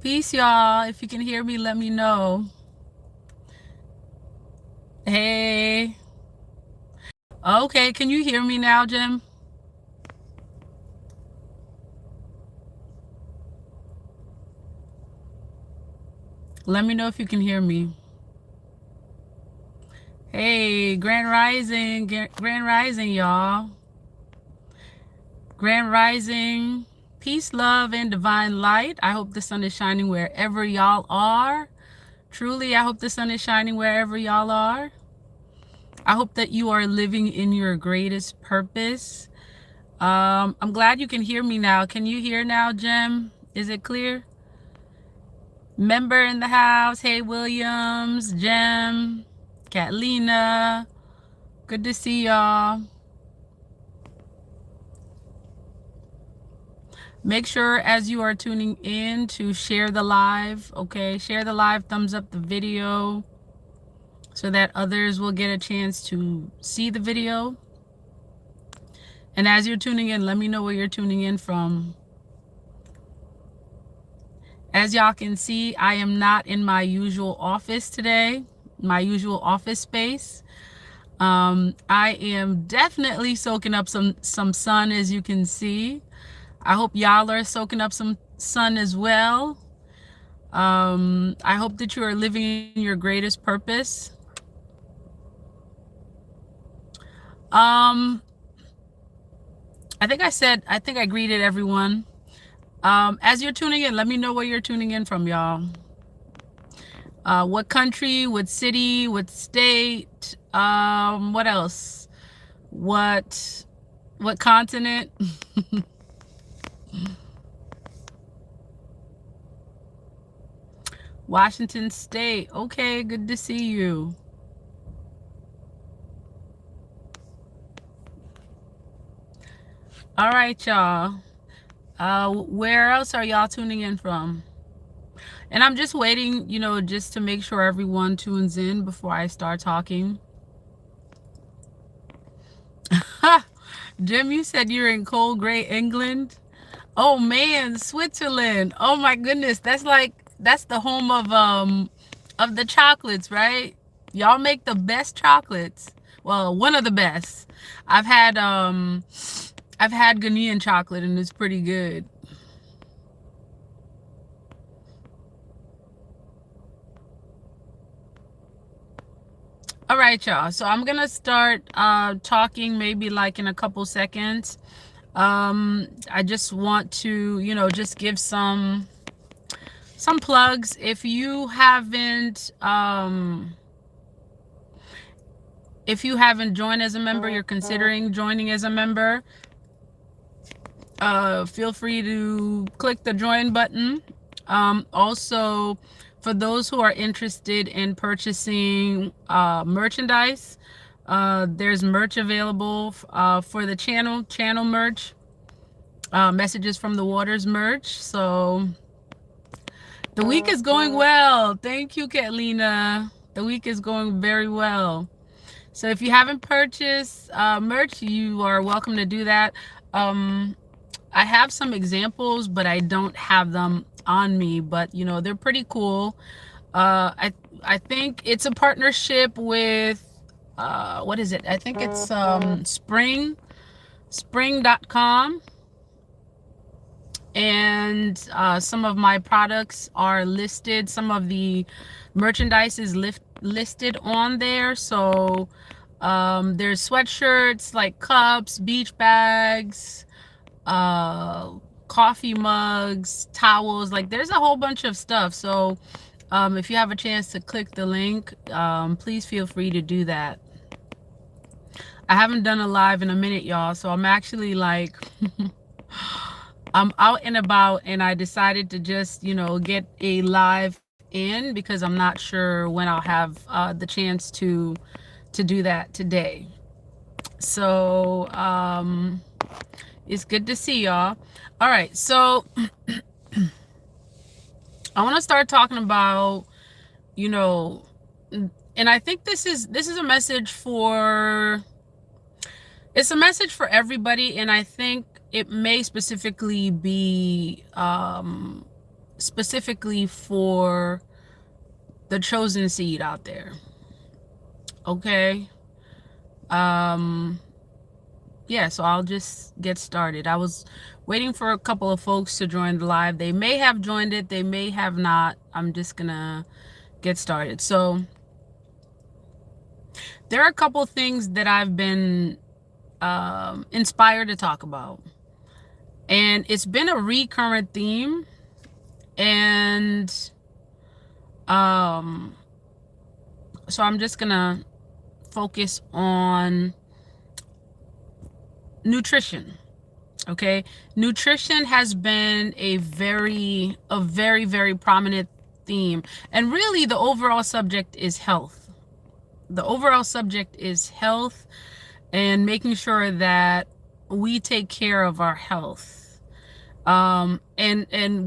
Peace, y'all. If you can hear me, let me know. Hey. Okay, can you hear me now, Jim? Let me know if you can hear me. Hey, Grand Rising, y'all. Grand Rising, peace, love, and divine light. I hope the sun is shining wherever y'all are. Truly, I hope the sun is shining wherever y'all are. I hope that you are living in your greatest purpose. I'm glad you can hear me now. Can you hear now, Jim? Is it clear? Member in the house. Hey, Williams, Jim, Catlina. Good to see y'all. Make sure as you are tuning in to share the live, okay? Share the live, thumbs up the video so that others will get a chance to see the video. And as you're tuning in, let me know where you're tuning in from. As y'all can see, I am not in my usual office today, my usual office space. I am definitely soaking up some sun, as you can see. I hope y'all are soaking up some sun as well. I hope that you are living in your greatest purpose. I think I greeted everyone. As you're tuning in, let me know where you're tuning in from, y'all. What country, what city, what state, what else? What continent? Washington State. Okay, good to see you. All right, y'all. Where else are y'all tuning in from? And I'm just waiting, just to make sure everyone tunes in before I start talking. Jim, you said you're in cold gray England. Oh man, Switzerland. Oh my goodness, that's the home of the chocolates, right? Y'all make the best chocolates. Well, one of the best. I've had Ghanaian chocolate and it's pretty good. All right, y'all. So I'm gonna start talking maybe like in a couple seconds. I just want to, just give some plugs. If you haven't joined as a member, you're considering joining as a member, feel free to click the join button. Also, for those who are interested in purchasing merchandise, there's merch available for the channel merch, Messages from the Waters merch. So the week is going well. Thank you, Catlina. The week is going very well. So if you haven't purchased merch, you are welcome to do that. I have some examples, but I don't have them on me, but they're pretty cool. I think it's a partnership with what is it? I think it's spring.com, and some of my products are listed. Some of the merchandise is listed on there. So there's sweatshirts, like cups, beach bags, coffee mugs, towels, like there's a whole bunch of stuff. So if you have a chance to click the link, please feel free to do that. I haven't done a live in a minute, y'all, so I'm actually like I'm out and about, and I decided to just get a live in because I'm not sure when I'll have the chance to do that today. So it's good to see y'all. All right, so I want to start talking about, and I think this is a message for, it's a message for everybody, and I think it may specifically be specifically for the chosen seed out there. Okay. Yeah, so I'll just get started. I was waiting for a couple of folks to join the live. They may have joined it, they may have not. I'm just gonna get started. So there are a couple things that I've been inspired to talk about, and it's been a recurrent theme. And so I'm just gonna focus on nutrition. Okay, nutrition has been a very very prominent theme, and really the overall subject is health. The overall subject is health, and making sure that we take care of our health. And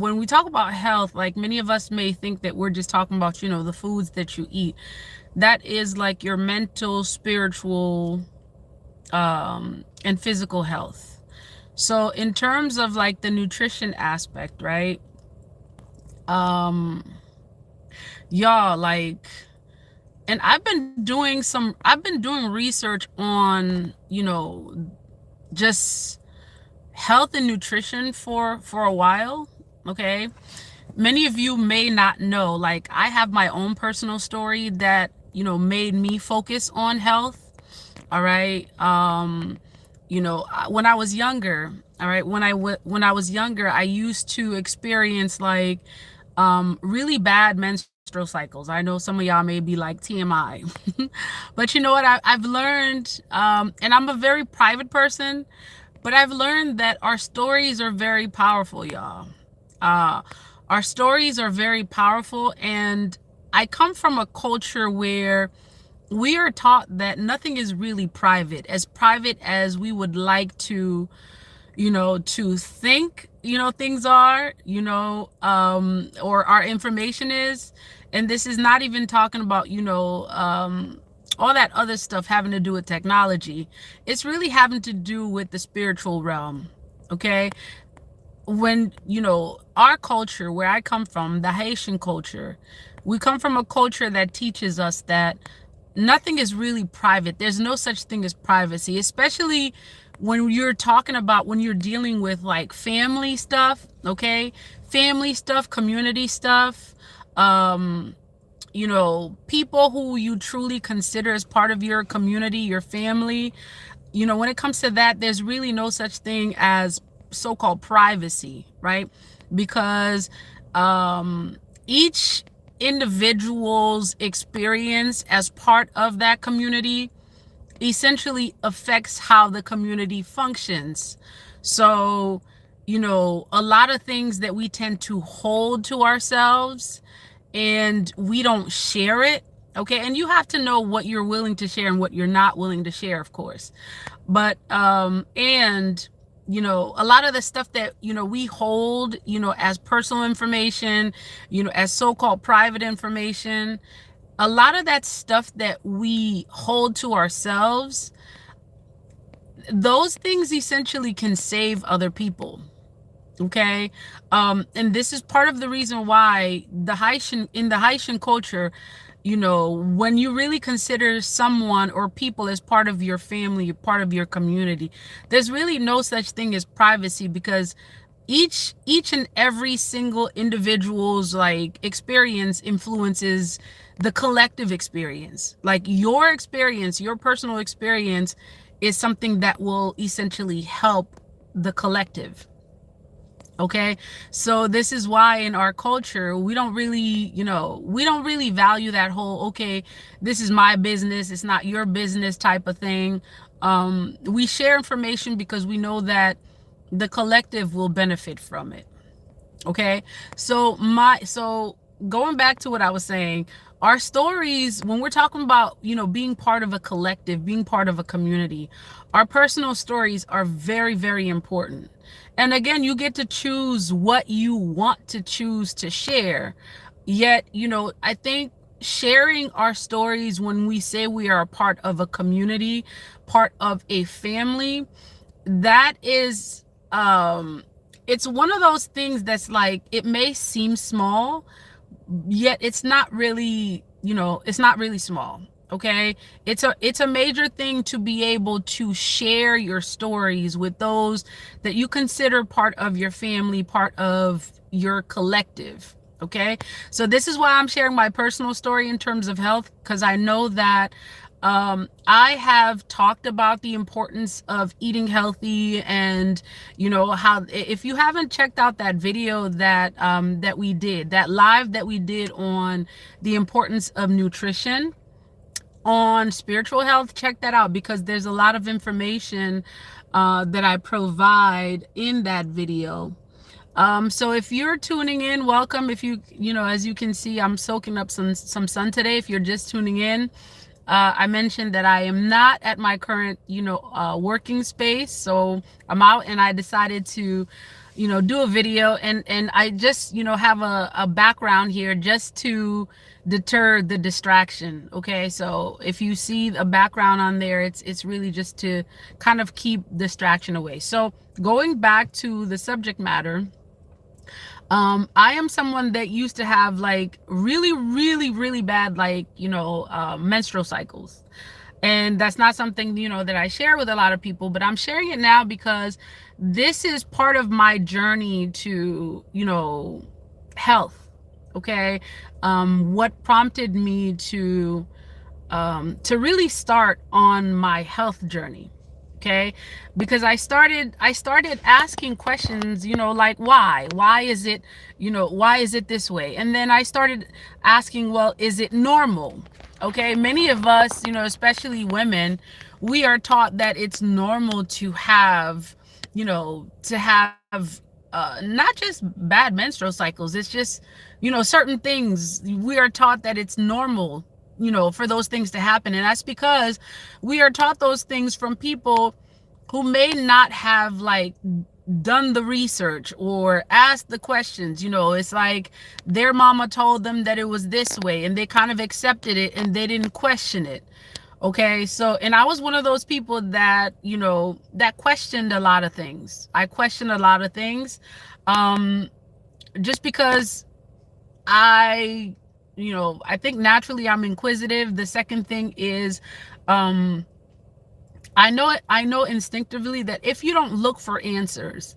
when we talk about health, like, many of us may think that we're just talking about, you know, the foods that you eat. That is like your mental, spiritual, and physical health. So in terms of like the nutrition aspect, right? Y'all, like, and I've been doing research on, you know, just health and nutrition for a while. Okay, many of you may not know, like, I have my own personal story that, you know, made me focus on health. All right. You know, when I was younger, all right, when I was younger, I used to experience like really bad menstrual cycles. I know some of y'all may be like TMI, but you know what? I've learned, and I'm a very private person, but I've learned that our stories are very powerful, y'all. Our stories are very powerful, and I come from a culture where we are taught that nothing is really private as we would like to, you know, to think, you know, things are, you know, or our information is. And this is not even talking about, you know, all that other stuff having to do with technology. It's really having to do with the spiritual realm. Okay. When, you know, our culture, where I come from, the Haitian culture, we come from a culture that teaches us that nothing is really private. There's no such thing as privacy, especially when you're talking about, when you're dealing with like family stuff. Okay, family stuff, community stuff, you know, people who you truly consider as part of your community, your family. You know, when it comes to that, there's really no such thing as so-called privacy, right? Because each individual's experience as part of that community essentially affects how the community functions. So, you know, a lot of things that we tend to hold to ourselves and we don't share it. Okay, and you have to know what you're willing to share and what you're not willing to share, of course. But and you know, a lot of the stuff that, you know, we hold, you know, as personal information, you know, as so-called private information, a lot of that stuff that we hold to ourselves, those things essentially can save other people. Okay, and this is part of the reason why in the Haitian culture, you know, when you really consider someone or people as part of your family, part of your community, there's really no such thing as privacy, because each and every single individual's like experience influences the collective experience. Like, your experience, your personal experience, is something that will essentially help the collective. Okay, so this is why in our culture we don't really, you know, we don't really value that whole, okay, this is my business, it's not your business type of thing. We share information because we know that the collective will benefit from it. Okay, so going back to what I was saying, our stories, when we're talking about, you know, being part of a collective, being part of a community, our personal stories are very, very important. And again, you get to choose what you want to choose to share. Yet, you know, I think sharing our stories, when we say we are a part of a community, part of a family, that is it's one of those things that's like, it may seem small, yet it's not really, it's not really small. Okay, it's a major thing to be able to share your stories with those that you consider part of your family, part of your collective. Okay, so this is why I'm sharing my personal story in terms of health, because I know that I have talked about the importance of eating healthy, and how, if you haven't checked out that video that we did, that live that we did on the importance of nutrition on spiritual health, check that out, because there's a lot of information that I provide in that video. So if you're tuning in, welcome. If as you can see, I'm soaking up some sun today. If you're just tuning in, I mentioned that I am not at my current, working space. So I'm out, and I decided to, do a video, and I just, have a background here just to deter the distraction. Okay. So if you see a background on there, it's really just to kind of keep distraction away. So going back to the subject matter, I am someone that used to have like really, really, really bad, like, menstrual cycles. And that's not something, that I share with a lot of people, but I'm sharing it now because this is part of my journey to, health. Okay. What prompted me to really start on my health journey. Okay, because I started asking questions, like why is it, why is it this way? And then I started asking, well, is it normal? Okay, many of us, especially women, we are taught that it's normal to have, not just bad menstrual cycles. It's just, certain things, we are taught that it's normal, for those things to happen. And that's because we are taught those things from people who may not have like done the research or asked the questions. It's like their mama told them that it was this way, and they kind of accepted it and they didn't question it. Okay, so, and I was one of those people that, that questioned a lot of things. I questioned a lot of things, just because I think naturally I'm inquisitive. The second thing is, I know instinctively that if you don't look for answers,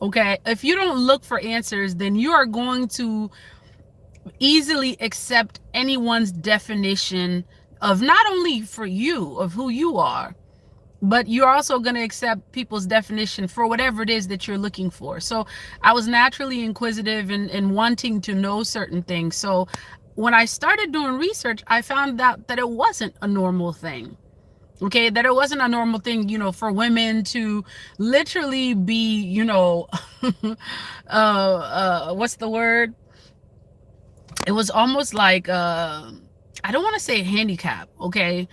okay, if you don't look for answers, then you are going to easily accept anyone's definition of, not only for you, of who you are, but you're also going to accept people's definition for whatever it is that you're looking for. So I was naturally inquisitive and wanting to know certain things. So when I started doing research, I found out that it wasn't a normal thing. Okay, that it wasn't a normal thing, for women to literally be, what's the word? It was almost like, I don't want to say handicap, okay?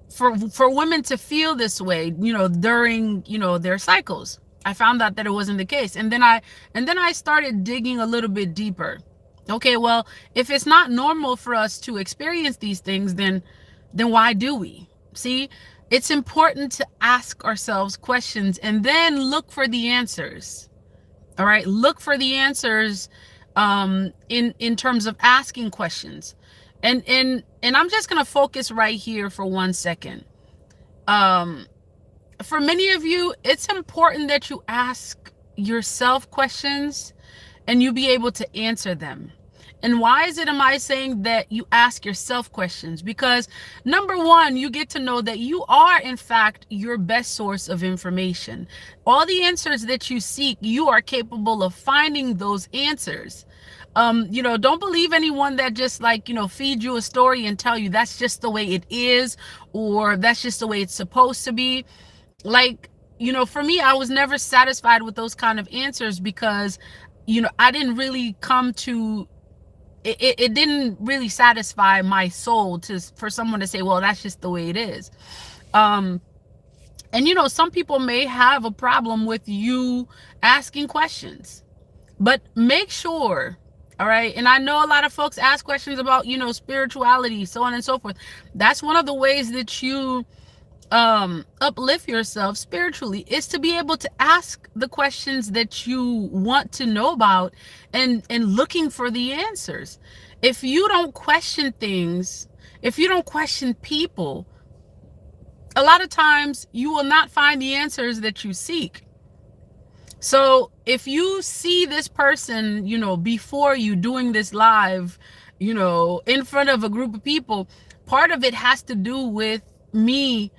For women to feel this way, during, their cycles. I found out that it wasn't the case. And then I started digging a little bit deeper. Okay, well, if it's not normal for us to experience these things, then why do we? See, it's important to ask ourselves questions and then look for the answers. All right, look for the answers in terms of asking questions. And I'm just going to focus right here for 1 second. For many of you, it's important that you ask yourself questions and you be able to answer them. And why am I saying that you ask yourself questions? Because number one, you get to know that you are, in fact, your best source of information. All the answers that you seek, you are capable of finding those answers. Don't believe anyone that just like, feed you a story and tell you that's just the way it is, or that's just the way it's supposed to be. Like, for me, I was never satisfied with those kind of answers because, I didn't really come to it didn't really satisfy my soul for someone to say, well, that's just the way it is. And some people may have a problem with you asking questions, but make sure, all right, and I know a lot of folks ask questions about, spirituality, so on and so forth. That's one of the ways that you uplift yourself spiritually is to be able to ask the questions that you want to know about, and looking for the answers. If you don't question things, if you don't question people, a lot of times you will not find the answers that you seek. So if you see this person, before you doing this live, in front of a group of people, part of it has to do with me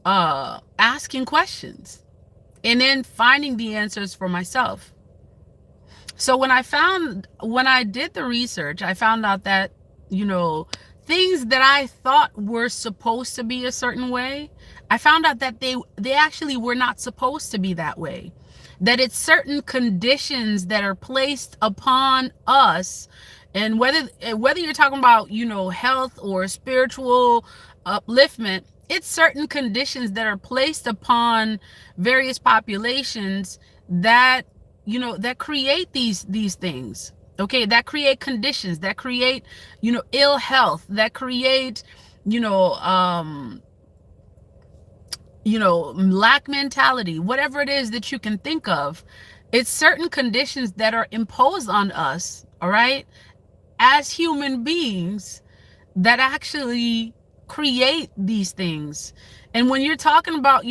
asking questions and then finding the answers for myself. So when I did the research, I found out that, things that I thought were supposed to be a certain way, I found out that they actually were not supposed to be that way. That it's certain conditions that are placed upon us, and whether you're talking about, health or spiritual upliftment, it's certain conditions that are placed upon various populations that, that create these things. Okay, that create conditions, that create, ill health, that create, lack mentality, whatever it is that you can think of. It's certain conditions that are imposed on us, all right, as human beings, that actually create these things. And when you're talking about,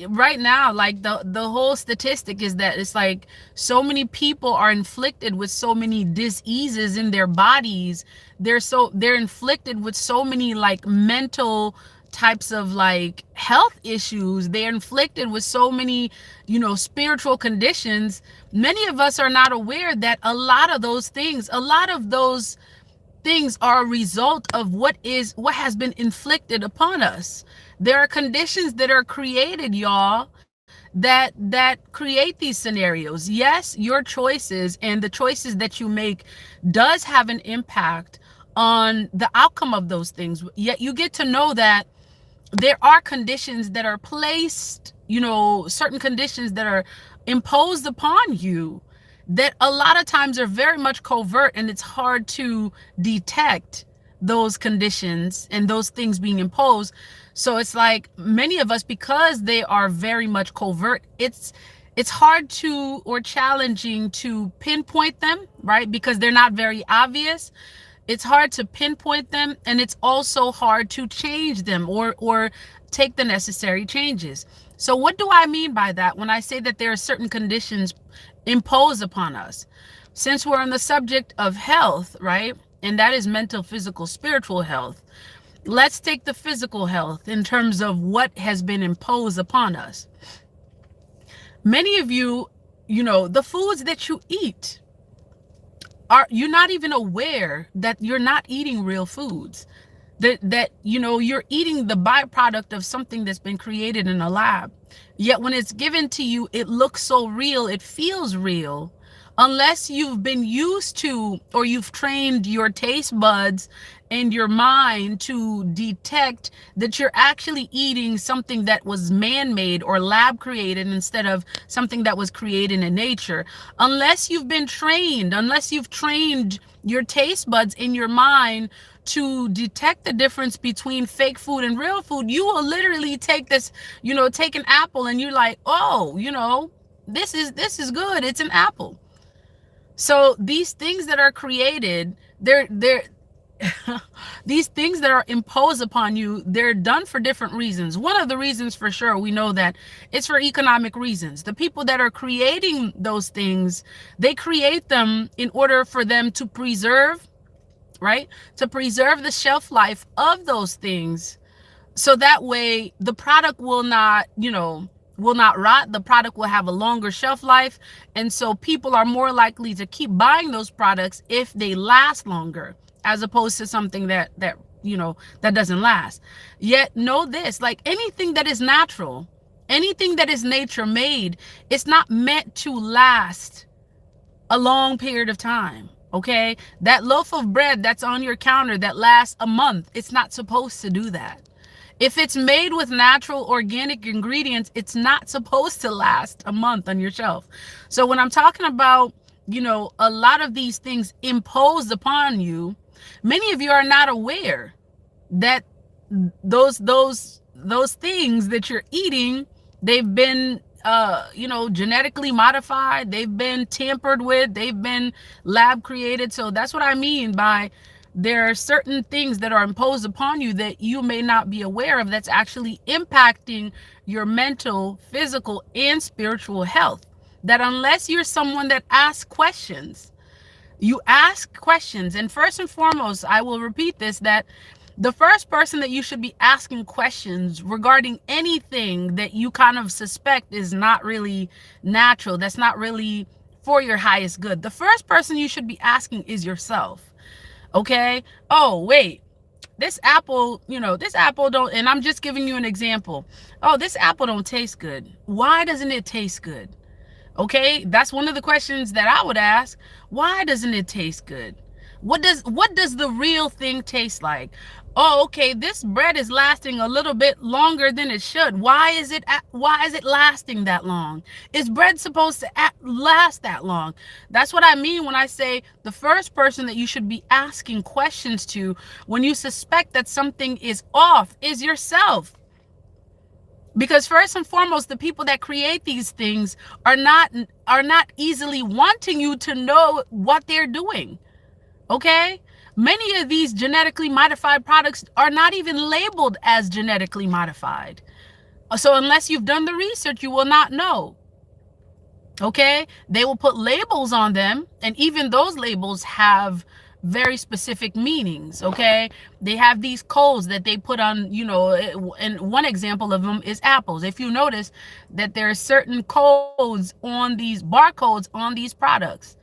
right now, like the whole statistic is that it's like so many people are inflicted with so many diseases in their bodies. They're inflicted with so many like mental types of like health issues. They're inflicted with so many, spiritual conditions. Many of us are not aware that a lot of those things are a result of what has been inflicted upon us. There are conditions that are created, y'all, that create these scenarios. Yes, your choices and the choices that you make does have an impact on the outcome of those things. Yet you get to know that there are conditions that are placed, certain conditions that are imposed upon you that a lot of times are very much covert, and it's hard to detect those conditions and those things being imposed. So it's like many of us, because they are very much covert, it's hard to, or challenging to pinpoint them, right? Because they're not very obvious. It's hard to pinpoint them, and it's also hard to change them or take the necessary changes. So what do I mean by that when I say that there are certain conditions imposed upon us? Since we're on the subject of health, right? And that is mental, physical, spiritual health. Let's take the physical health in terms of what has been imposed upon us. Many of you, the foods that you eat, you're not even aware that you're not eating real foods. That you're eating the byproduct of something that's been created in a lab. Yet when it's given to you, it looks so real, it feels real. Unless you've been used to, or you've trained your taste buds and your mind to detect that you're actually eating something that was man-made or lab created instead of something that was created in nature. Unless you've been trained, unless you've trained your taste buds in your mind to detect the difference between fake food and real food, you will literally take this, take an apple and you're like, oh, this is good. It's an apple. So these things that are created, they're these things that are imposed upon you, they're done for different reasons. One of the reasons, for sure, we know that it's for economic reasons. The people that are creating those things, they create them in order for them to preserve, right? To preserve the shelf life of those things. So that way the product will not rot. The product will have a longer shelf life. And so people are more likely to keep buying those products if they last longer, as opposed to something that doesn't last. Yet know this, like anything that is natural, anything that is nature made, it's not meant to last a long period of time. Okay, that loaf of bread that's on your counter that lasts a month, it's not supposed to do that. If it's made with natural organic ingredients, it's not supposed to last a month on your shelf. So when I'm talking about, a lot of these things imposed upon you, many of you are not aware that those those things that you're eating, they've been genetically modified, they've been tampered with, they've been lab created. So that's what I mean by there are certain things that are imposed upon you that you may not be aware of, that's actually impacting your mental, physical, and spiritual health. That unless you're someone that asks questions, you ask questions. And first and foremost, I will repeat this, that the first person that you should be asking questions regarding anything that you kind of suspect is not really natural, that's not really for your highest good, the first person you should be asking is yourself. Okay? Oh, wait. This apple, this apple don't, and I'm just giving you an example. Oh, this apple don't taste good. Why doesn't it taste good? Okay, that's one of the questions that I would ask. Why doesn't it taste good? What does the real thing taste like? Oh, okay, this bread is lasting a little bit longer than it should. Why is it lasting that long? Is bread supposed to last that long? That's what I mean when I say the first person that you should be asking questions to when you suspect that something is off is yourself. Because first and foremost, the people that create these things are not easily wanting you to know what they're doing. Okay? Many of these genetically modified products are not even labeled as genetically modified. So unless you've done the research, you will not know. Okay? They will put labels on them, and even those labels have very specific meanings. Okay, they have these codes that they put on, and one example of them is apples. If you notice that there are certain codes on these barcodes on these products,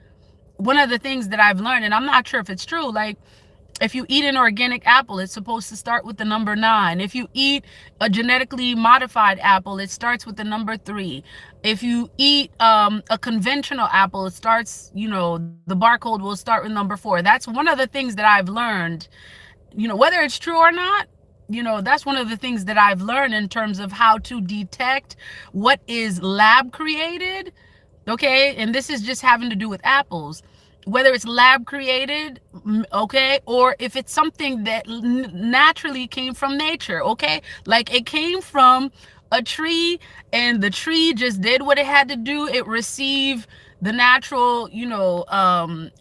one of the things that I've learned, and I'm not sure if it's true, like if you eat an organic apple, it's supposed to start with the number 9. If you eat a genetically modified apple, it starts with the number 3. If you eat a conventional apple, it starts, the barcode will start with number 4. That's one of the things that I've learned, whether it's true or not, that's one of the things that I've learned in terms of how to detect what is lab created. Okay, and this is just having to do with apples, whether it's lab created, okay, or if it's something that naturally came from nature. Okay, like it came from a tree and the tree just did what it had to do. It received the natural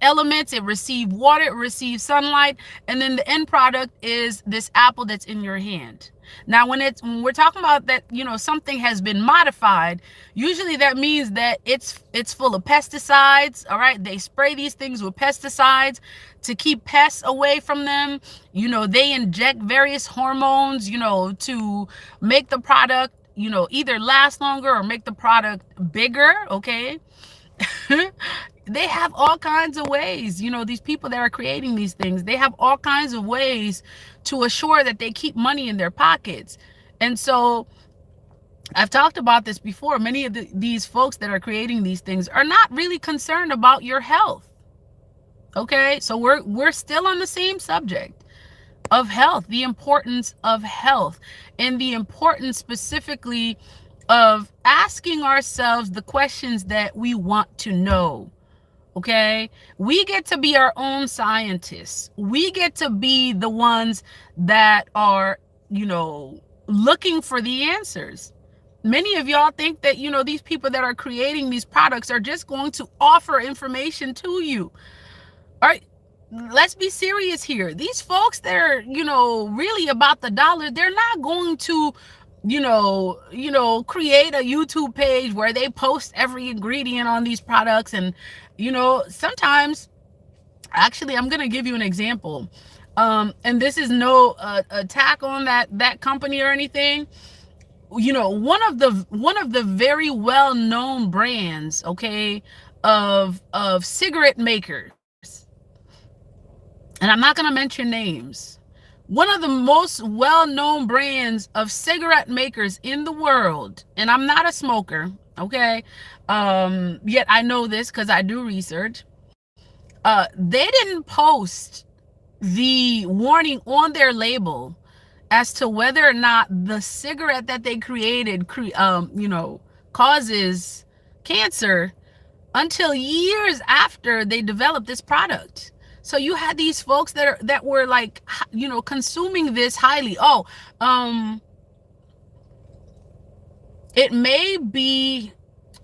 elements, it received water, it received sunlight, and then the end product is this apple that's in your hand. Now when we're talking about that, something has been modified, usually that means that it's full of pesticides. All right, they spray these things with pesticides to keep pests away from them. They inject various hormones, to make the product, either last longer or make the product bigger. Okay. They have all kinds of ways, these people that are creating these things, they have all kinds of ways to assure that they keep money in their pockets. And so I've talked about this before. Many of these folks that are creating these things are not really concerned about your health. Okay, so we're still on the same subject of health, the importance of health, and the importance specifically of asking ourselves the questions that we want to know. Okay, we get to be our own scientists. We get to be the ones that are, looking for the answers. Many of y'all think that, these people that are creating these products are just going to offer information to you. All right, let's be serious here. These folks that are, really about the dollar, they're not going to create a YouTube page where they post every ingredient on these products. And sometimes, actually, I'm gonna give you an example, and this is no attack on that company or anything. One of the very well-known brands, okay, of cigarette makers, and I'm not gonna mention names. One of the most well-known brands of cigarette makers in the world, and I'm not a smoker, okay, yet I know this because I do research. They didn't post the warning on their label as to whether or not the cigarette that they created causes cancer until years after they developed this product. So you had these folks that were like, consuming this highly. It may be,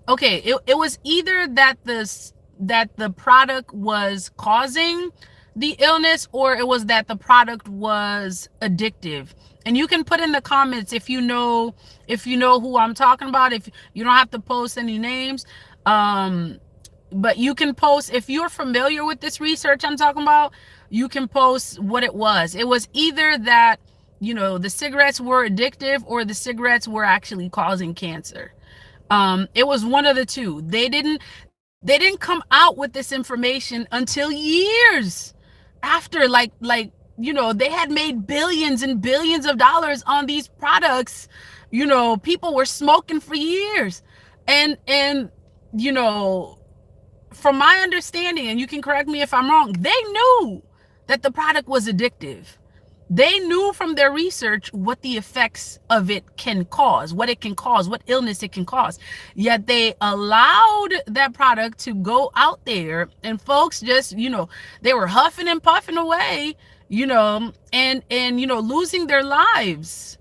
okay, it was either that the product was causing the illness, or it was that the product was addictive. And you can put in the comments if you know who I'm talking about. If you don't have to post any names, um but you can post, if you're familiar with this research I'm talking about, you can post what it was. It was either that, the cigarettes were addictive, or the cigarettes were actually causing cancer. It was one of the two. They didn't come out with this information until years after, they had made billions and billions of dollars on these products. People were smoking for years. And from my understanding, and you can correct me if I'm wrong, they knew that the product was addictive. They knew from their research what the effects of it can cause, what it can cause, what illness it can cause. Yet they allowed that product to go out there, and folks just, they were huffing and puffing away, and losing their lives.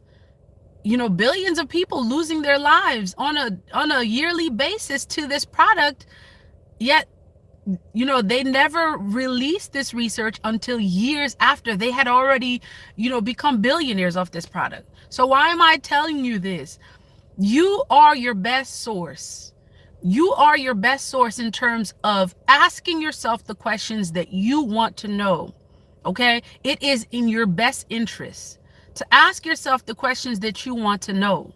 Billions of people losing their lives on a yearly basis to this product. Yet, they never released this research until years after they had already, become billionaires off this product. So why am I telling you this? You are your best source. You are your best source in terms of asking yourself the questions that you want to know. Okay? It is in your best interest to ask yourself the questions that you want to know.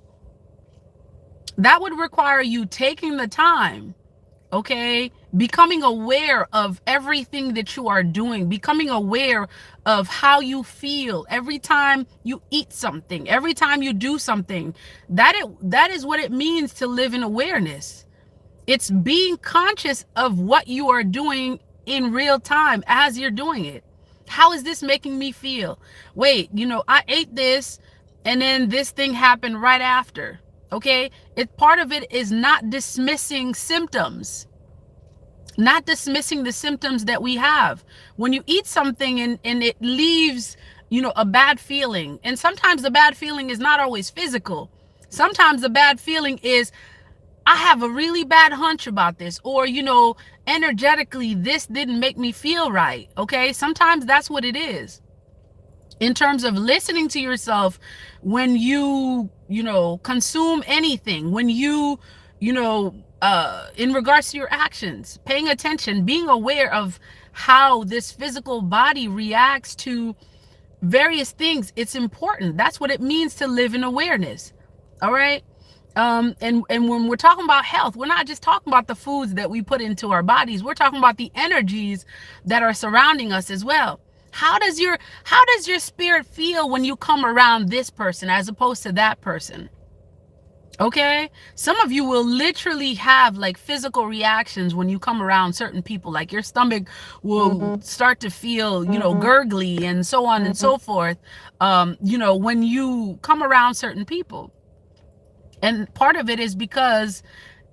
That would require you taking the time, okay, becoming aware of everything that you are doing, becoming aware of how you feel every time you eat something, every time you do something. That is what it means to live in awareness. It's being conscious of what you are doing in real time as you're doing it. How is this making me feel? Wait, I ate this and then this thing happened right after. Okay? Part of it is not dismissing symptoms. Not dismissing the symptoms that we have. When you eat something and it leaves, a bad feeling. And sometimes the bad feeling is not always physical. Sometimes the bad feeling is, I have a really bad hunch about this, or, energetically, this didn't make me feel right. Okay? Sometimes that's what it is. In terms of listening to yourself when you, consume anything, when you, in regards to your actions, paying attention, being aware of how this physical body reacts to various things. It's important. That's what it means to live in awareness. All right. And when we're talking about health, we're not just talking about the foods that we put into our bodies. We're talking about the energies that are surrounding us as well. How does your spirit feel when you come around this person as opposed to that person? Okay? Some of you will literally have like physical reactions when you come around certain people. Like your stomach will start to feel, gurgly and so on and so forth, when you come around certain people. And part of it is because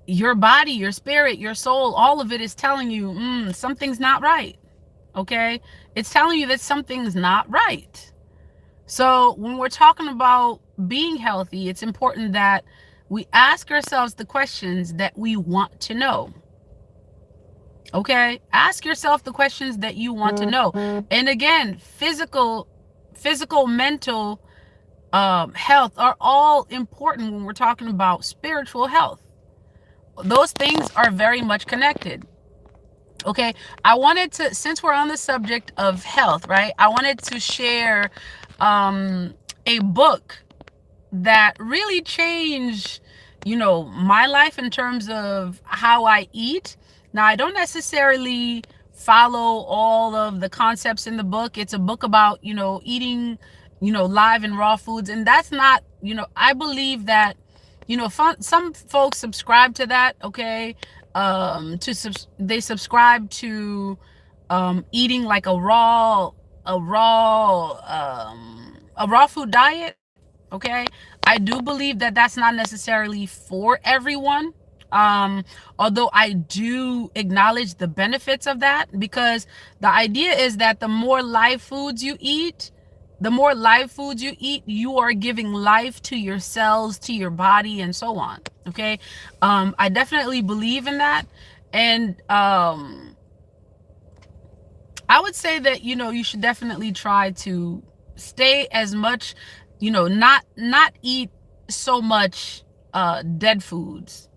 your body, your spirit, your soul, all of it is telling you, something's not right. Okay? It's telling you that something's not right. So when we're talking about being healthy, it's important that we ask ourselves the questions that we want to know. Okay? Ask yourself the questions that you want to know. And again, physical, mental, health are all important when we're talking about spiritual health. Those things are very much connected. Okay, I wanted to, since we're on the subject of health, right? I wanted to share a book that really changed, my life in terms of how I eat. Now, I don't necessarily follow all of the concepts in the book. It's a book about, eating, live and raw foods. And that's not, I believe that, some folks subscribe to that, okay? They subscribe to eating like a raw food diet. Okay, I do believe that that's not necessarily for everyone. Although I do acknowledge the benefits of that, because the idea is that the more live foods you eat, The more live foods you eat, you are giving life to your cells, to your body, and so on. Okay. I definitely believe in that. And I would say that, you should definitely try to stay as much, not eat so much dead foods.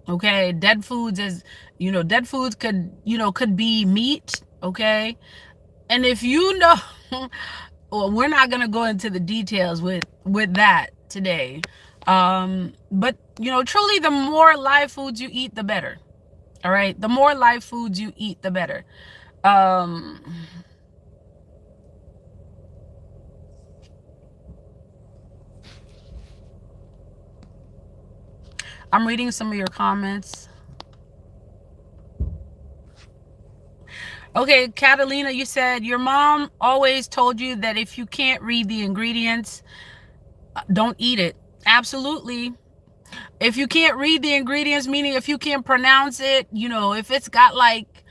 Okay. Dead foods is, dead foods could be meat. Okay. And if well, we're not going to go into the details with that today. But truly, the more live foods you eat, the better. All right. The more live foods you eat, the better. um I'm reading some of your comments. Okay, Catalina, you said your mom always told you that if you can't read the ingredients, don't eat it. Absolutely. If you can't read the ingredients, meaning if you can't pronounce it, if it's got like,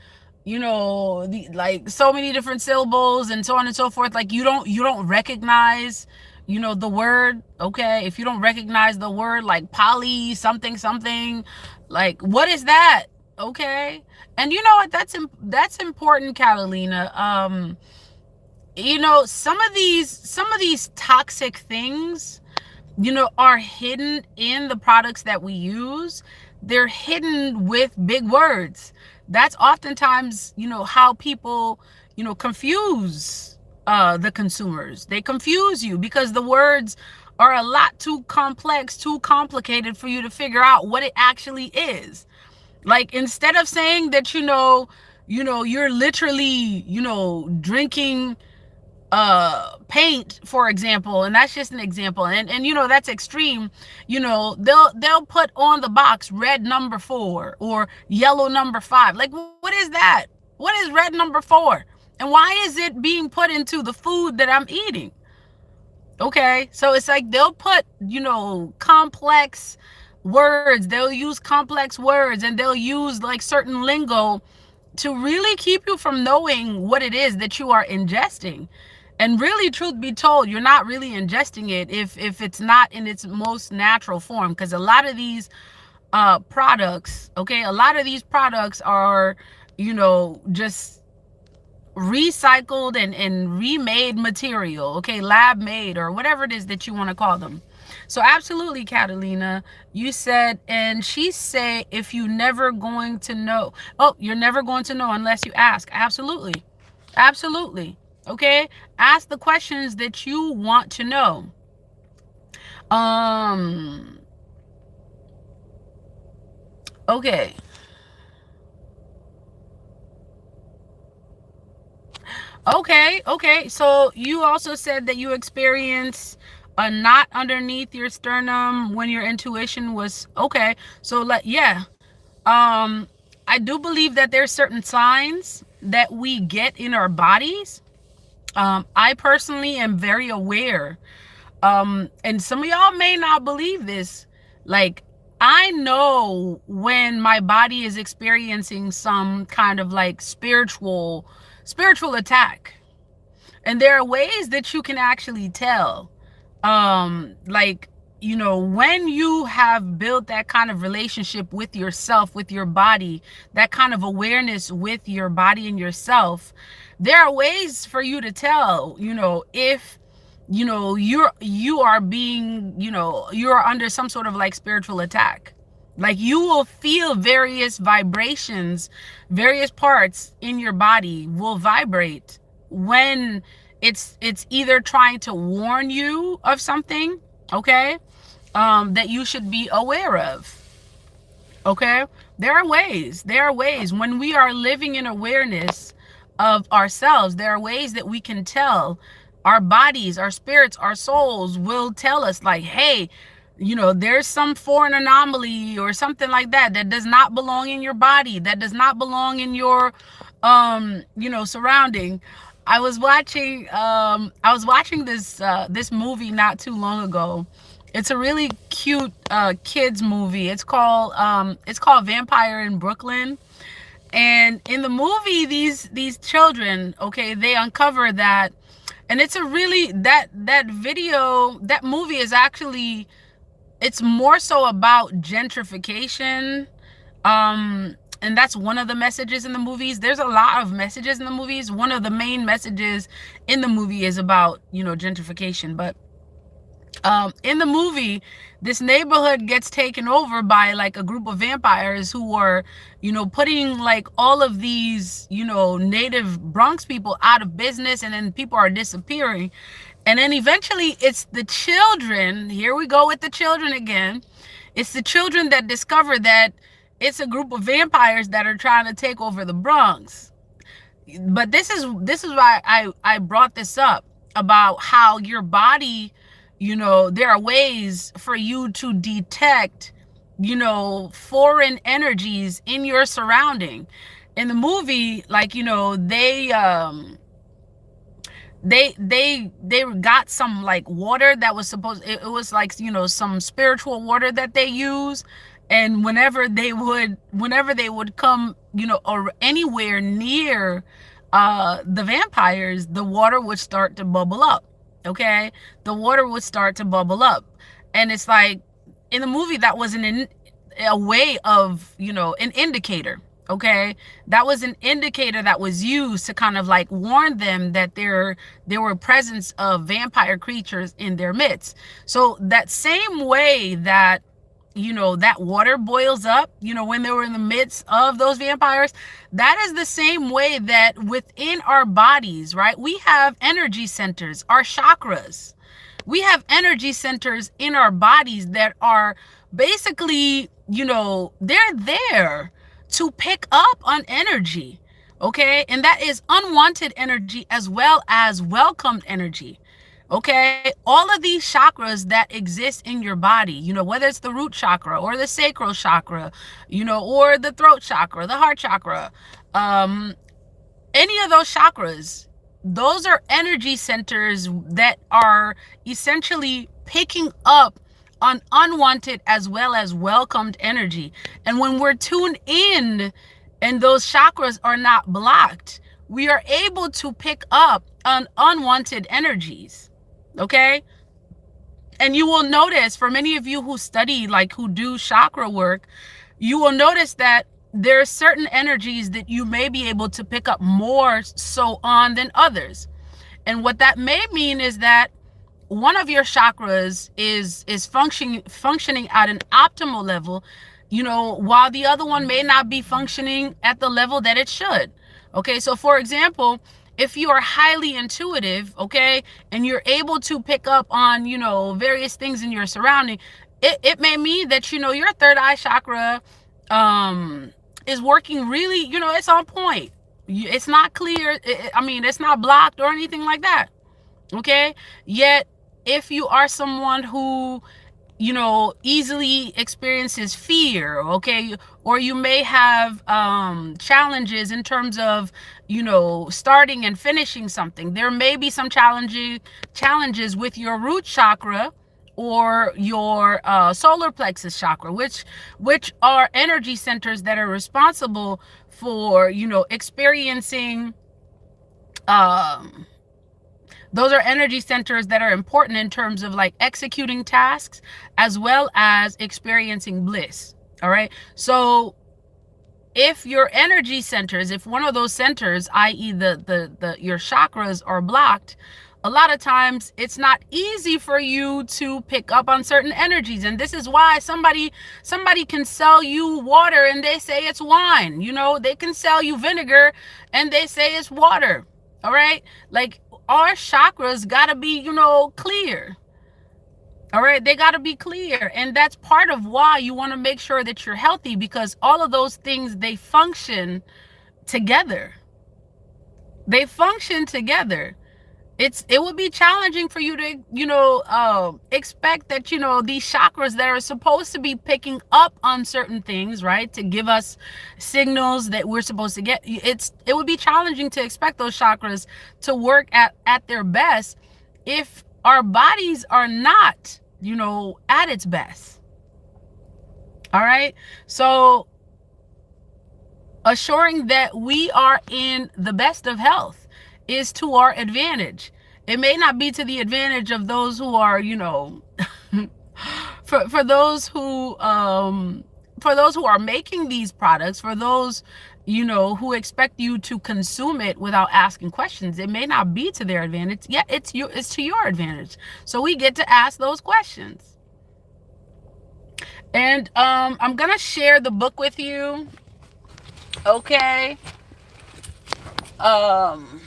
like so many different syllables and so on and so forth, like you don't recognize, the word. Okay. If you don't recognize the word, like poly something something, like what is that? Okay. And you know what, that's important, Catalina. Some of these toxic things, are hidden in the products that we use. They're hidden with big words. That's oftentimes, how people, confuse the consumers. They confuse you because the words are a lot too complex, too complicated for you to figure out what it actually is. Like, instead of saying that, you're literally, drinking paint, for example, and that's just an example, and that's extreme. They'll put on the box red number 4 or yellow number 5. Like, what is that? What is red number 4, and why is it being put into the food that I'm eating? Okay, so it's like they'll put, complex words, they'll use complex words, and they'll use like certain lingo to really keep you from knowing what it is that you are ingesting. And really, truth be told, you're not really ingesting it if it's not in its most natural form, because a lot of these products, okay, a lot of these products are, just recycled and remade material. Okay, lab made, or whatever it is that you want to call them. So absolutely, Catalina, you said, and she say, if you never going to know, oh, you're never going to know unless you ask. Absolutely. Absolutely. Okay, ask the questions that you want to know. Okay. Okay. So you also said that you experienced a knot underneath your sternum when your intuition was okay. So yeah. I do believe that there's certain signs that we get in our bodies. I personally am very aware. And some of y'all may not believe this. Like, I know when my body is experiencing some kind of like spiritual attack. And there are ways that you can actually tell. Like, when you have built that kind of relationship with yourself, with your body, that kind of awareness with your body and yourself, there are ways for you to tell, if you are being, you're under some sort of like spiritual attack. Like, you will feel various vibrations, various parts in your body will vibrate when it's either trying to warn you of something, okay, that you should be aware of. Okay, there are ways when we are living in awareness of ourselves. There are ways that we can tell. Our bodies, our spirits, our souls will tell us, like, hey, there's some foreign anomaly or something like that that does not belong in your body, that does not belong in your surrounding. I was watching this movie not too long ago. It's a really cute kids movie. It's called Vampire in Brooklyn. And in the movie, these children, okay, they uncover that And it's a really, that video, that movie is actually, it's more so about gentrification. And that's one of the messages in the movies. There's a lot of messages in the movies. One of the main messages in the movie is about, gentrification. But in the movie, this neighborhood gets taken over by like a group of vampires who are, putting like all of these, native Bronx people out of business, and then people are disappearing. And then eventually it's the children. Here we go with the children again. It's the children that discover that it's a group of vampires that are trying to take over the Bronx. But this is why I brought this up, about how your body, there are ways for you to detect, foreign energies in your surrounding. In the movie, like, they got some like water that was supposed, it was like, some spiritual water that they use. And whenever they would come, or anywhere near the vampires, the water would start to bubble up. Okay, the water would start to bubble up. And it's like, in the movie, that was a way of, an indicator. Okay, that was an indicator that was used to kind of like warn them that there were presence of vampire creatures in their midst. So that same way that, that water boils up, when they were in the midst of those vampires, that is the same way that within our bodies, right, we have energy centers, our chakras. We have energy centers in our bodies that are basically, they're there to pick up on energy. Okay, and that is unwanted energy as well as welcomed energy. Okay, all of these chakras that exist in your body, whether it's the root chakra or the sacral chakra, or the throat chakra, the heart chakra, any of those chakras, those are energy centers that are essentially picking up on unwanted as well as welcomed energy. And when we're tuned in and those chakras are not blocked, we are able to pick up on unwanted energies. Okay, and you will notice, for many of you who study, like who do chakra work, you will notice that there are certain energies that you may be able to pick up more so on than others. And what that may mean is that one of your chakras is functioning at an optimal level, while the other one may not be functioning at the level that it should. Okay, so for example, if you are highly intuitive, okay, and you're able to pick up on, various things in your surrounding, it may mean that, your third eye chakra is working really, it's on point. It's not clear. It's not blocked or anything like that. Okay. Yet, if you are someone who, easily experiences fear, okay, or you may have challenges in terms of, starting and finishing something, there may be some challenges with your root chakra or your solar plexus chakra, which are energy centers that are responsible for, experiencing those are energy centers that are important in terms of like executing tasks as well as experiencing bliss. All right. So if your energy centers, if one of those centers, i.e. your chakras, are blocked, a lot of times it's not easy for you to pick up on certain energies. And this is why somebody can sell you water and they say it's wine. They can sell you vinegar and they say it's water. All right. Like, our chakras gotta be, clear. All right, they gotta be clear. And that's part of why you want to make sure that you're healthy, because all of those things, they function together. They function together. It would be challenging for you to, expect that, these chakras that are supposed to be picking up on certain things, right, to give us signals that we're supposed to get. It would be challenging to expect those chakras to work at their best if our bodies are not, at its best. All right. So assuring that we are in the best of health is to our advantage. It may not be to the advantage of those who are, you know, for those who are making these products, for those, you know, who expect you to consume it without asking questions. It may not be to their advantage. Yeah, it's to your advantage. So we get to ask those questions. And I'm gonna share the book with you. Okay. Um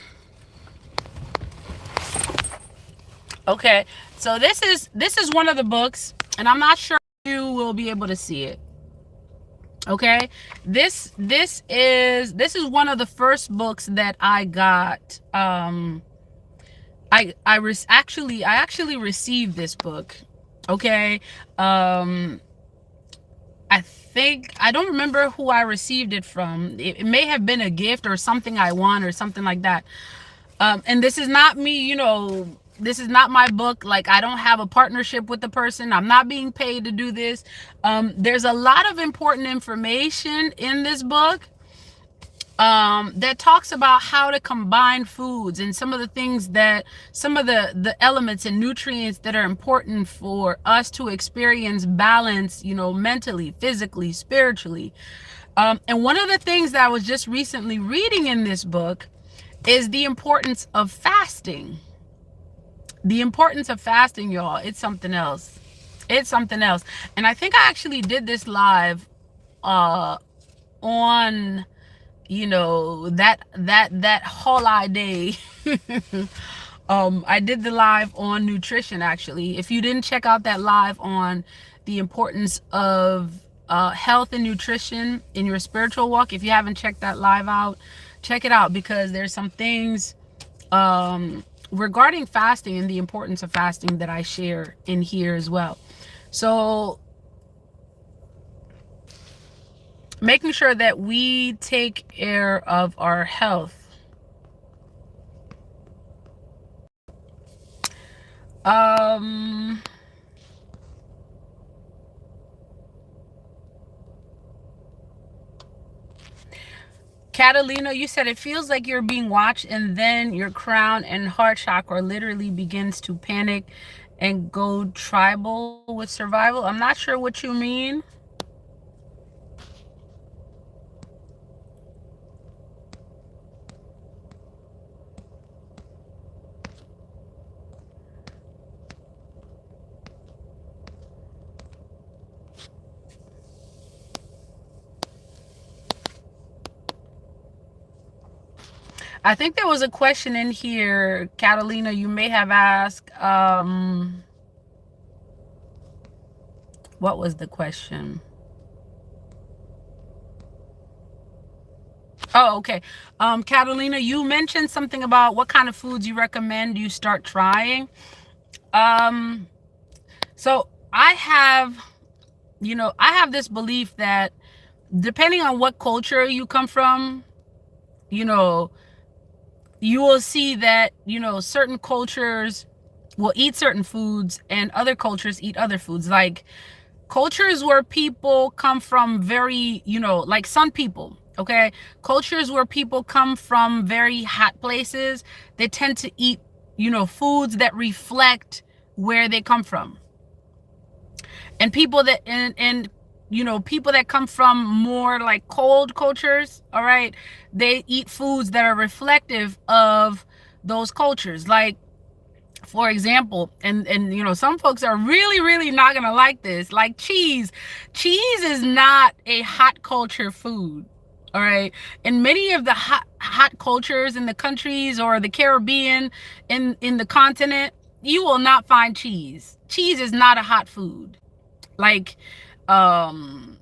okay. So this is one of the books, and I'm not sure you will be able to see it. Okay. This is one of the first books that I got. I actually received this book. Okay. I don't remember who I received it from. It may have been a gift or something I won or something like that. And this is not me, you know, this is not my book. Like, I don't have a partnership with the person. I'm not being paid to do this. There's a lot of important information in this book that talks about how to combine foods and some of the things that, some of the elements and nutrients that are important for us to experience balance, you know, mentally, physically, spiritually. And one of the things that I was just recently reading in this book is the importance of fasting. The importance of fasting, y'all. It's something else. It's something else. And I think I actually did this live on, you know, that whole day. I did the live on nutrition, actually. If you didn't check out that live on the importance of health and nutrition in your spiritual walk, if you haven't checked that live out, check it out, because there's some things regarding fasting and the importance of fasting that I share in here as well. So making sure that we take care of our health. Catalina, you said it feels like you're being watched, and then your crown and heart chakra literally begins to panic and go tribal with survival. I'm not sure what you mean. I think there was a question in here, Catalina, you may have asked. What was the question? Oh, okay. Catalina, you mentioned something about what kind of foods you recommend you start trying. So I have, you know, I have this belief that depending on what culture you come from, you know, you will see that, you know, certain cultures will eat certain foods and other cultures eat other foods. Like cultures where people come from very, you know, like some people, okay? Cultures where people come from very hot places, they tend to eat, you know, foods that reflect where they come from. And people that, and you know, people that come from more like cold cultures, all right, they eat foods that are reflective of those cultures. Like, for example, and you know, some folks are really not gonna like this, like cheese. Cheese is not a hot culture food, all right? In many of the hot cultures in the countries or the Caribbean, in the continent, you will not find cheese. Cheese is not a hot food. Like, and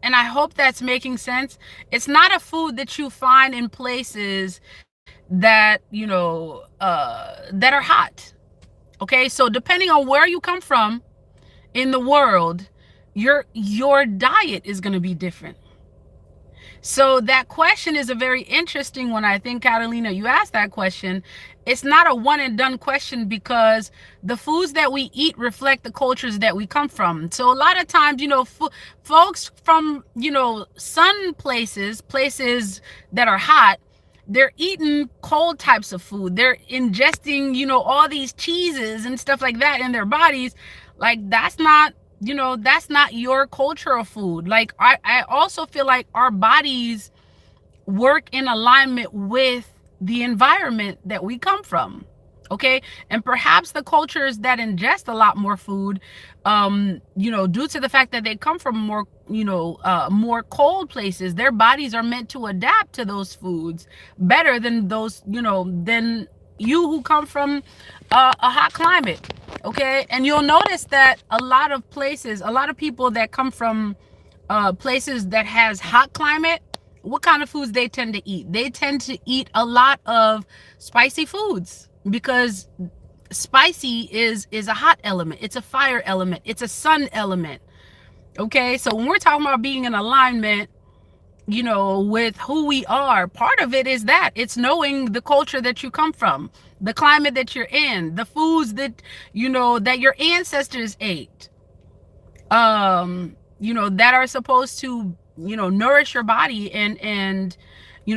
I hope that's making sense. It's not a food that you find in places that, you know, that are hot. Okay, so depending on where you come from in the world, your diet is going to be different. So that question is a very interesting one. I think, Catalina, you asked that question. It's not a one and done question, because the foods that we eat reflect the cultures that we come from. So a lot of times, you know, folks from, you know, sun places that are hot, they're eating cold types of food. They're ingesting, all these cheeses and stuff like that in their bodies. Like, that's not, that's not your cultural food. Like, I also feel like our bodies work in alignment with the environment that we come from. Okay. And perhaps the cultures that ingest a lot more food, due to the fact that they come from more, more cold places, their bodies are meant to adapt to those foods better than those, than you who come from a hot climate. Okay. And you'll notice that a lot of places, a lot of people that come from places that has hot climate, what kind of foods they tend to eat? They tend to eat a lot of spicy foods, because spicy is a hot element, it's a fire element, it's a sun element. Okay, so when we're talking about being in alignment, with who we are, part of it is that it's knowing the culture that you come from, the climate that you're in, the foods that that your ancestors ate, that are supposed to nourish your body and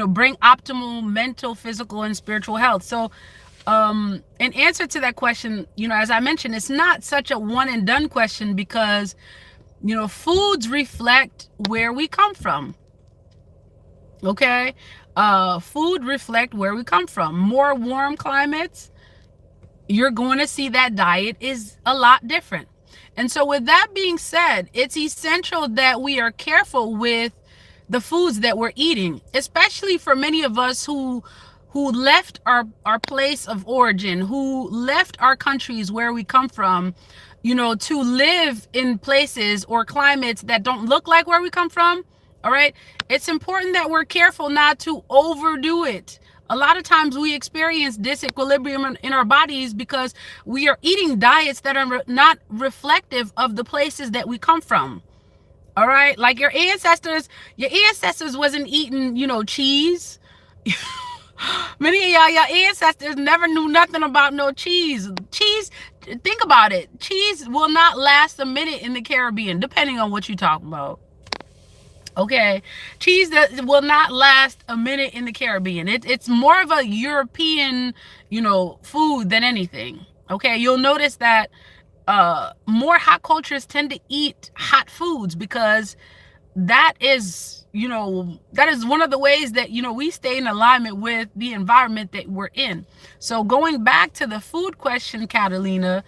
bring optimal mental, physical, and spiritual health. So in answer to that question, as I mentioned, it's not such a one and done question, because foods reflect where we come from. Okay, food reflect where we come from. More warm climates, you're going to see that diet is a lot different. And so with that being said, it's essential that we are careful with the foods that we're eating, especially for many of us who left our place of origin, who left our countries where we come from, to live in places or climates that don't look like where we come from. All right. It's important that we're careful not to overdo it. A lot of times we experience disequilibrium in our bodies because we are eating diets that are not reflective of the places that we come from. All right. Like your ancestors wasn't eating, cheese. Many of your ancestors never knew nothing about no cheese. Think about it. Cheese will not last a minute in the Caribbean, depending on what you're talking about. Okay, cheese that will not last a minute in the Caribbean. It's more of a European, food than anything. Okay, you'll notice that more hot cultures tend to eat hot foods, because that is one of the ways that we stay in alignment with the environment that we're in. So going back to the food question, Catalina,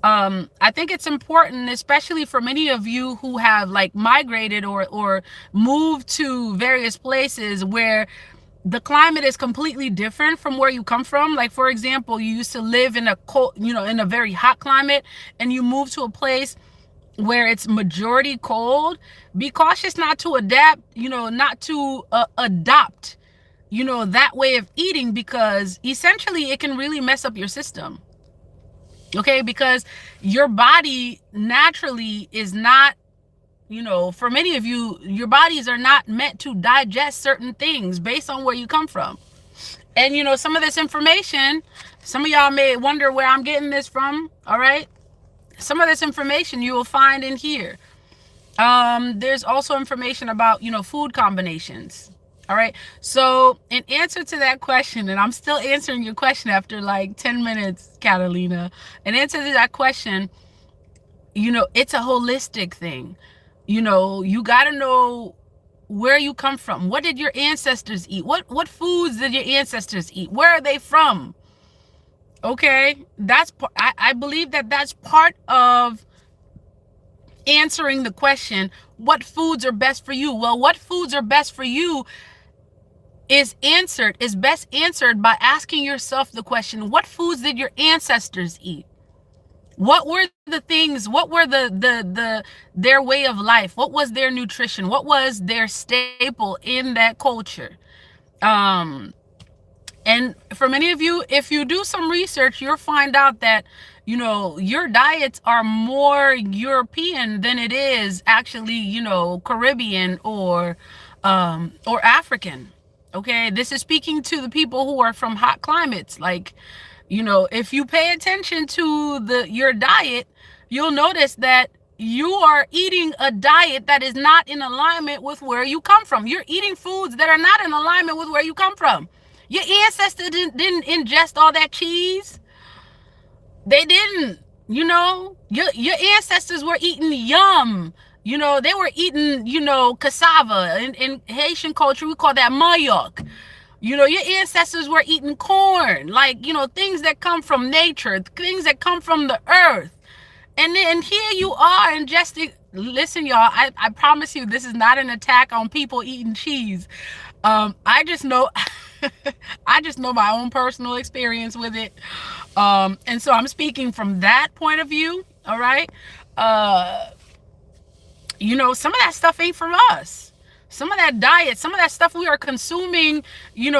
I think it's important, especially for many of you who have like migrated or moved to various places where the climate is completely different from where you come from. Like, for example, you used to live in a cold, in a very hot climate, and you move to a place where it's majority cold. Be cautious not to adapt, not to adopt, that way of eating, because essentially it can really mess up your system. Okay, because your body naturally is not, for many of you, your bodies are not meant to digest certain things based on where you come from. And some of this information, some of y'all may wonder where I'm getting this from. All right, some of this information you will find in here. There's also information about, food combinations. All right. So in answer to that question, and I'm still answering your question after like 10 minutes, Catalina, in answer to that question, it's a holistic thing. You got to know where you come from. What did your ancestors eat? What foods did your ancestors eat? Where are they from? Okay. I believe that that's part of answering the question, what foods are best for you? Well, what foods are best for you is best answered by asking yourself the question, what foods did your ancestors eat? What were the things, what were their way of life? What was their nutrition? What was their staple in that culture? And for many of you, if you do some research, you'll find out that, your diets are more European than it is actually, Caribbean or African. Okay, this is speaking to the people who are from hot climates. Like, if you pay attention to your diet, you'll notice that you are eating a diet that is not in alignment with where you come from. You're eating foods that are not in alignment with where you come from. Your ancestors didn't ingest all that cheese. They didn't. Your ancestors were eating yum. They were eating, cassava. In Haitian culture, we call that mayok. Your ancestors were eating corn, like, things that come from nature, things that come from the earth. And then here you are ingesting. Listen, y'all, I promise you, this is not an attack on people eating cheese. I just know, I just know my own personal experience with it. And so I'm speaking from that point of view. All right. Some of that stuff ain't for us. Some of that diet, some of that stuff we are consuming,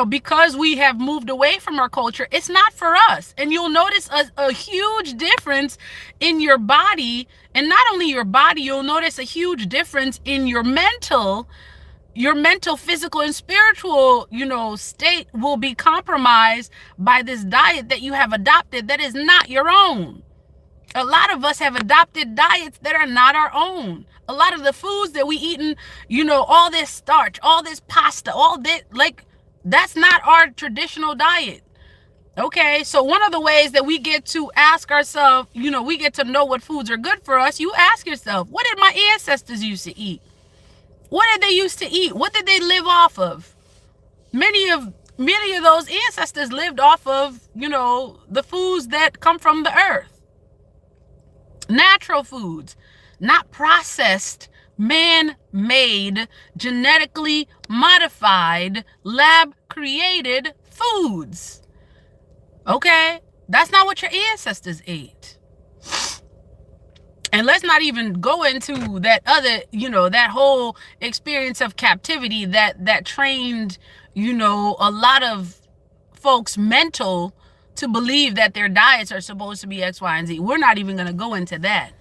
because we have moved away from our culture, it's not for us. And you'll notice a huge difference in your body. And not only your body, you'll notice a huge difference in your mental, physical, and spiritual, state will be compromised by this diet that you have adopted that is not your own. A lot of us have adopted diets that are not our own. A lot of the foods that we eating, all this starch, all this pasta, all this, like, that's not our traditional diet. Okay, so one of the ways that we get to ask ourselves, we get to know what foods are good for us, you ask yourself, what did my ancestors used to eat? What did they used to eat? What did they live off of? Many of those ancestors lived off of, the foods that come from the earth. Natural foods, not processed, man-made, genetically modified, lab-created foods. Okay? That's not what your ancestors ate. And let's not even go into that other, that whole experience of captivity that trained, a lot of folks' mental to believe that their diets are supposed to be X, Y, and Z. We're not even going to go into that.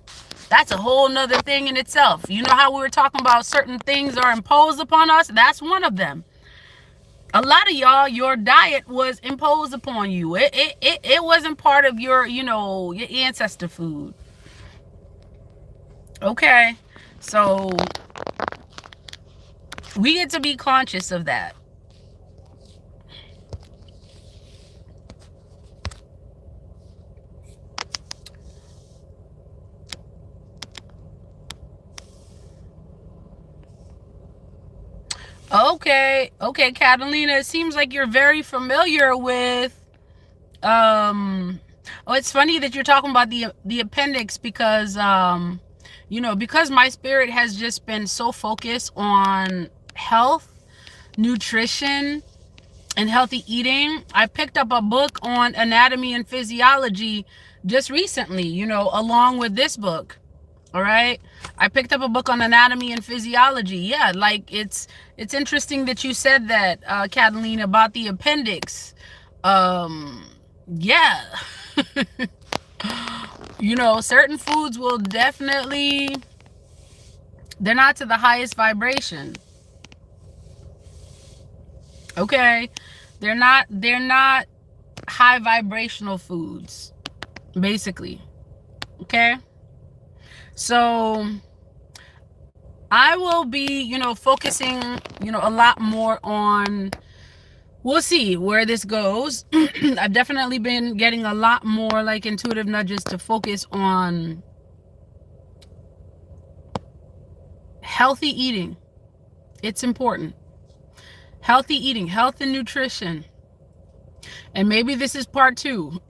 That's a whole nother thing in itself. You know how we were talking about certain things are imposed upon us? That's one of them. A lot of y'all, your diet was imposed upon you. It wasn't part of your, your ancestor food. Okay. So we get to be conscious of that. Okay, Catalina, it seems like you're very familiar with, it's funny that you're talking about the appendix because, because my spirit has just been so focused on health, nutrition, and healthy eating. I picked up a book on anatomy and physiology just recently, along with this book. All right. I picked up a book on anatomy and physiology. Yeah, like it's interesting that you said that, Catalina, about the appendix. Yeah. Certain foods will definitely, they're not to the highest vibration. Okay. They're not high vibrational foods, basically. Okay. So I will be, focusing, a lot more on, we'll see where this goes. I've definitely been getting a lot more like intuitive nudges to focus on healthy eating. It's important. Healthy eating, health and nutrition. And maybe this is part 2.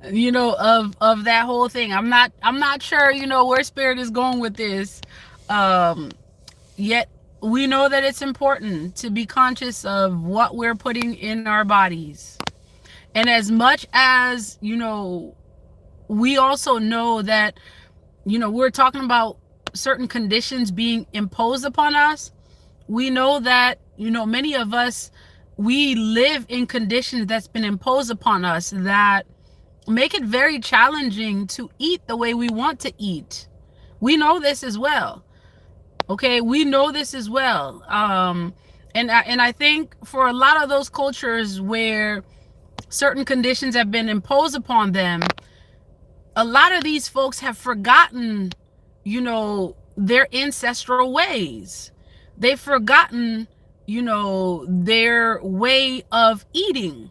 Of that whole thing. I'm not sure, where spirit is going with this. Yet we know that it's important to be conscious of what we're putting in our bodies. And as much as, we also know that, we're talking about certain conditions being imposed upon us. We know that, many of us, we live in conditions that's been imposed upon us that make it very challenging to eat the way we want to eat. We know this as well. Okay, we know this as well. And I think for a lot of those cultures where certain conditions have been imposed upon them, a lot of these folks have forgotten, their ancestral ways. They've forgotten, their way of eating.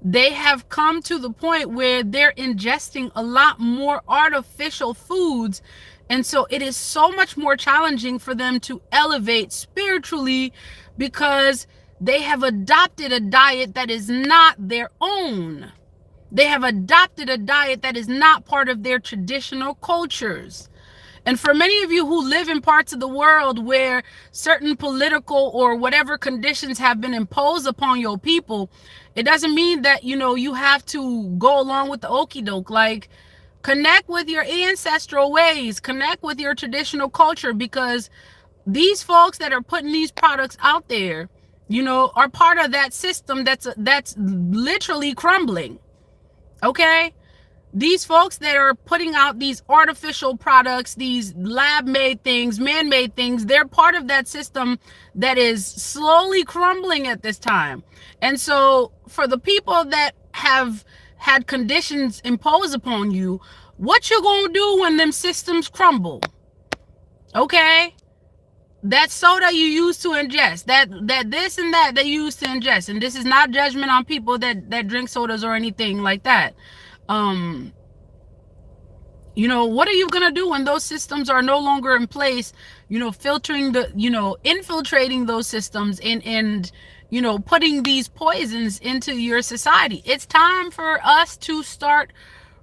They have come to the point where they're ingesting a lot more artificial foods. And so it is so much more challenging for them to elevate spiritually, because they have adopted a diet that is not their own. They have adopted a diet that is not part of their traditional cultures. And for many of you who live in parts of the world where certain political or whatever conditions have been imposed upon your people, it doesn't mean that, you have to go along with the okie doke. Like, connect with your ancestral ways, connect with your traditional culture, because these folks that are putting these products out there, are part of that system that's literally crumbling. Okay? These folks that are putting out these artificial products, these lab-made things, man-made things, they're part of that system that is slowly crumbling at this time. And so for the people that have had conditions imposed upon you, what you gonna do when them systems crumble? Okay? That soda you used to ingest, that this and that you used to ingest, and this is not judgment on people that drink sodas or anything like that. What are you going to do when those systems are no longer in place, filtering infiltrating those systems and putting these poisons into your society? It's time for us to start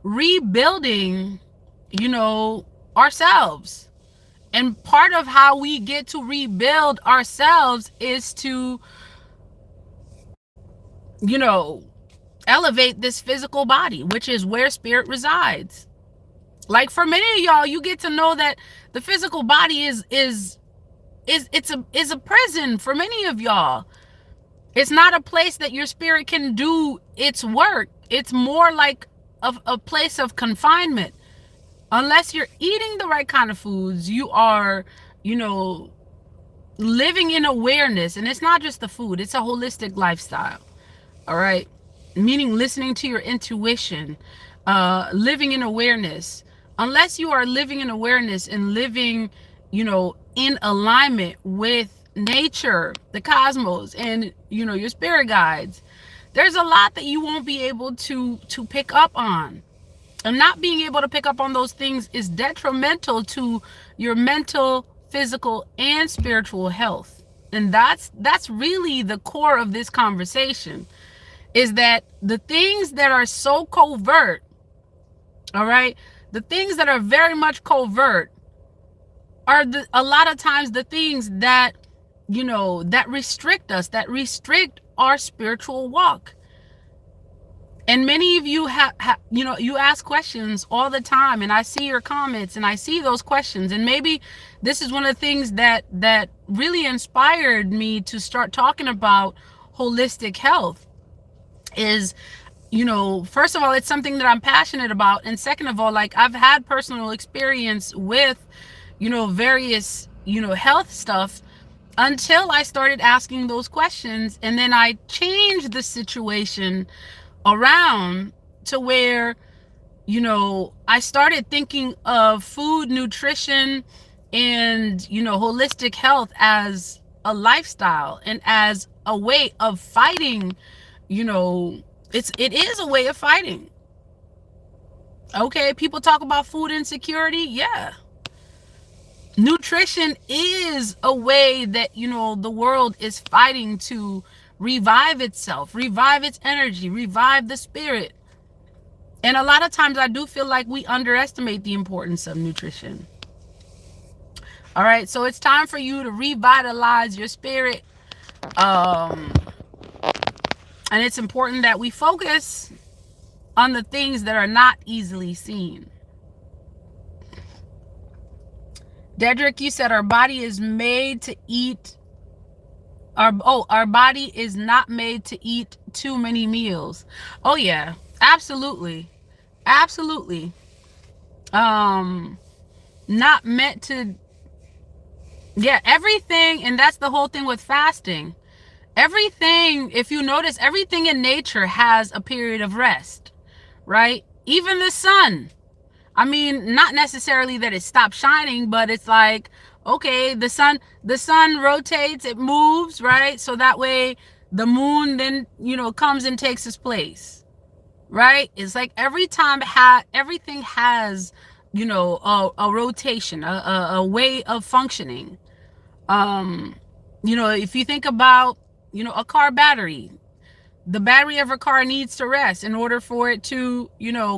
rebuilding, ourselves. And part of how we get to rebuild ourselves is to, elevate this physical body, which is where spirit resides. Like, for many of y'all, you get to know that the physical body is a prison for many of y'all. It's not a place that your spirit can do its work. It's more like a place of confinement. Unless you're eating the right kind of foods, you are, living in awareness. And it's not just the food, it's a holistic lifestyle. All right? Meaning listening to your intuition, living in awareness. Unless you are living in awareness and living, in alignment with nature, the cosmos, and, your spirit guides, there's a lot that you won't be able to pick up on. And not being able to pick up on those things is detrimental to your mental, physical, and spiritual health. And that's really the core of this conversation, is that the things that are so covert, all right, the things that are very much covert are a lot of times the things that, that restrict us, that restrict our spiritual walk. And many of you you ask questions all the time, and I see your comments and I see those questions. And maybe this is one of the things that really inspired me to start talking about holistic health. Is, first of all, it's something that I'm passionate about. And second of all, like, I've had personal experience with, various, health stuff until I started asking those questions. And then I changed the situation around to where, I started thinking of food, nutrition, and, holistic health as a lifestyle and as a way of fighting. It is a way of fighting. Okay, people talk about food insecurity. Yeah. Nutrition is a way that, the world is fighting to revive itself, revive its energy, revive the spirit. And a lot of times I do feel like we underestimate the importance of nutrition. All right, so it's time for you to revitalize your spirit. And it's important that we focus on the things that are not easily seen. Dedrick, you said our body is made to eat. Our body is not made to eat too many meals. Oh yeah, absolutely. Absolutely. Not meant to. Yeah, everything. And that's the whole thing with fasting. Everything, if you notice, everything in nature has a period of rest, right? Even the sun. I mean, not necessarily that it stopped shining, but it's like Okay, the sun rotates, it moves, right? So that way the moon then, comes and takes its place, right? It's like everything has, a rotation, a way of functioning. um if you think about, a car battery, the battery of a car needs to rest in order for it to,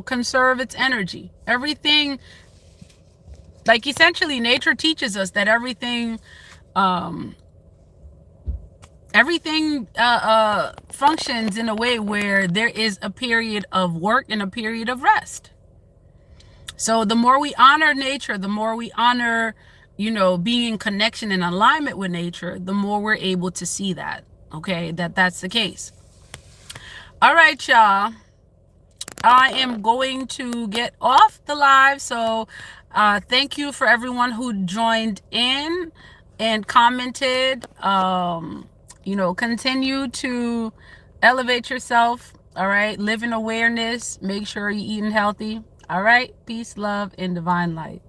conserve its energy. Everything, like, essentially nature teaches us that um everything functions in a way where there is a period of work and a period of rest. So the more we honor nature, the more we honor, being in connection and alignment with nature, the more we're able to see that. Okay, that's the case. All right, y'all. I am going to get off the live. So thank you for everyone who joined in and commented. Continue to elevate yourself. All right. Live in awareness. Make sure you're eating healthy. All right. Peace, love, and divine light.